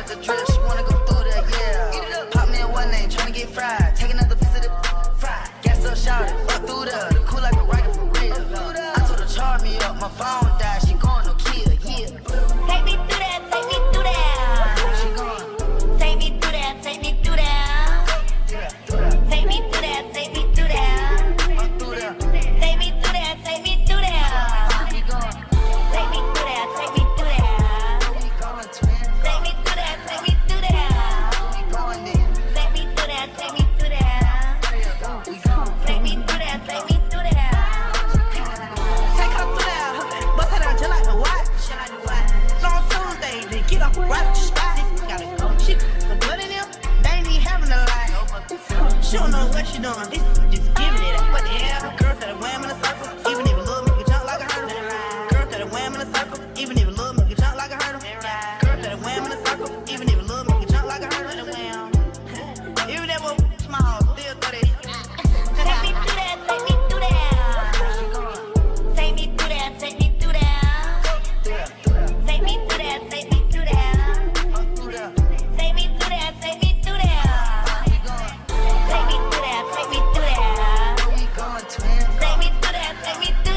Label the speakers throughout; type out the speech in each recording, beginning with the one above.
Speaker 1: like the drill, she wanna go through there, yeah. Pop me in one name, tryna get fried. Take another piece of the fried. Gas up, shout it, up through there. Cool like a rocket for real. I told her charge me up, my phone died, she going no kill, yeah.
Speaker 2: Take me through that, take me through that.
Speaker 1: She going.
Speaker 2: Take me through that, take me through that. Take me through that, take me through that.
Speaker 1: Up through there.
Speaker 2: Take me through that, take me through that.
Speaker 1: We going.
Speaker 2: Take me through that, take me through that.
Speaker 1: We going, twin.
Speaker 2: Take me through that, take me through that.
Speaker 1: We going then.
Speaker 2: Take me through that, take me through that.
Speaker 1: We going.
Speaker 2: Take me through that, take me through that.
Speaker 1: Take her through there, bust her down just like the watch. Long Tuesday, they get off right at the spot. Gotta go. She the blood in them, they ain't even having a lie. She don't know what she doing. This just giving it. What the hell? Girl that wham in a circle, even if a little make you jump like a hurdle. Girl that wham in a circle, even if a little make you jump like a hurdle. Girl that wham in a circle, even if a little make you jump like a hurdle. Even that was small, still throw that.
Speaker 2: Take me through that, take me through that. Take me through that, take me through that. Take me through that, take me through that. Take me through that, take me through that. Take me through that, take me through that.
Speaker 1: We going, twin.
Speaker 2: Take me through that, take me through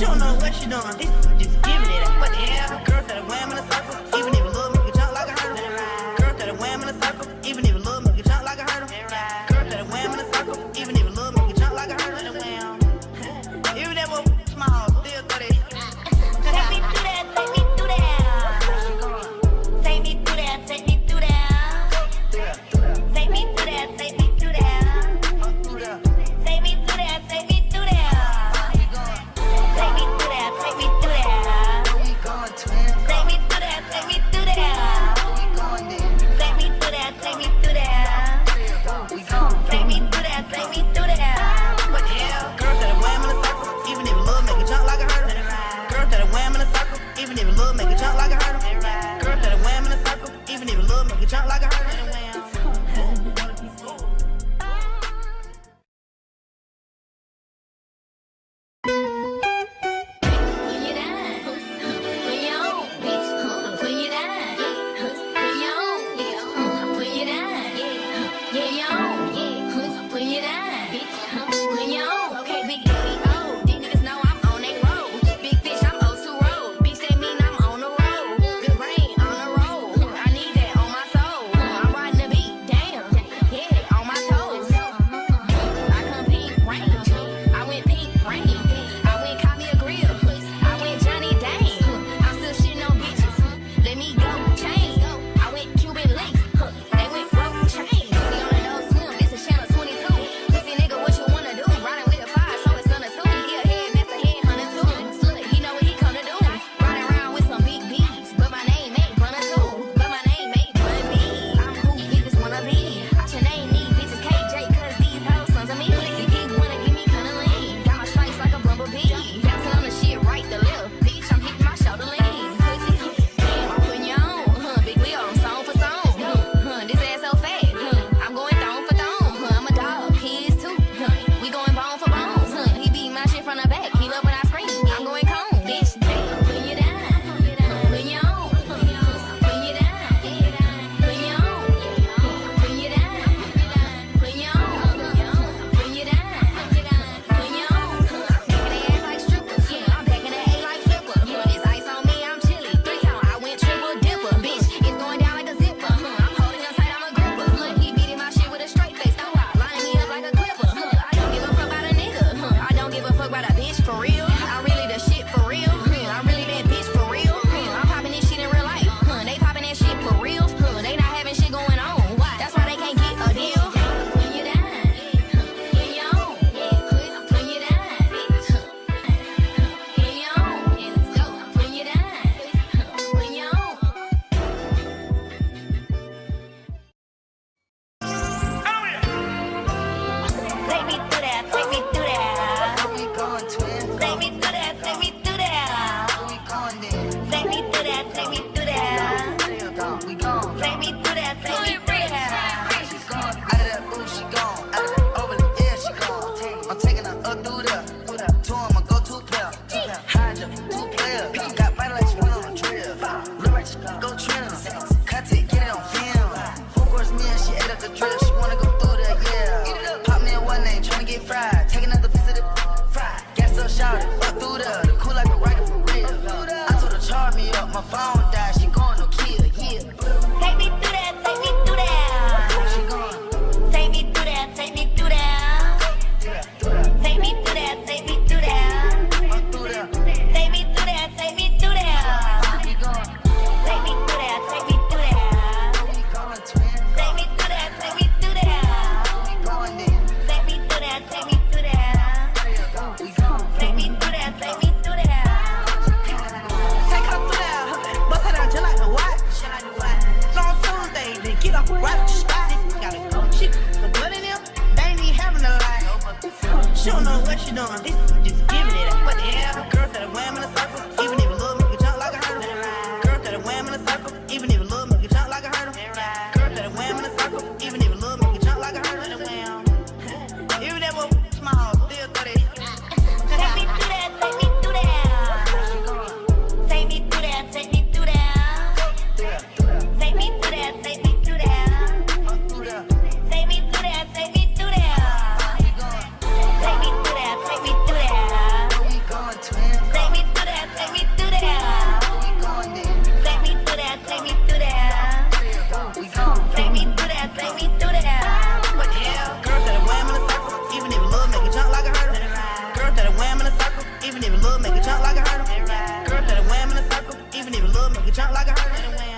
Speaker 1: She don't know what she doing. This just giving it. What the hell? Girl that wham in a circle, even if a little make you jump like a hurdle. Girl that wham in a circle, even if a little make you jump like a hurdle. Girl that wham in a circle, even if a little make you jump like a hurdle. Even that was small, still throw that.
Speaker 2: Take me through that, take me through that. Take me through that, take me through that. Take me through that, take me through that. Take me through that, take me through that. Take me through that, take me through that. Take me through that, take me through that. Take me through that, take me through that. Take me through that, take me through that.
Speaker 1: What the hell? Girl that wham in a circle, even if a little make you jump like a hurdle. Girl that wham in a circle, even if a little make you jump like a hurdle. Girl that wham in a circle, even if a little make you jump like a hurdle. She don't know what she doing. This just giving it. What the hell? Girl that wham in a circle, even if a little make you jump like a hurdle. Girl that wham in a circle, even if a little make you jump like a hurdle. Girl that wham in a circle, even if a little make you jump like a hurdle. Even that was small, still throw that.
Speaker 2: Take me through that, take me through that. Take me through that, take me through that. Take me through that, take me through that. Take me through that, take me through that. Take me through that, take me through that.
Speaker 1: even if it look, make it jump like a hurdle. Girl, let it wham in a circle, even if it look, make it jump like a hurdle.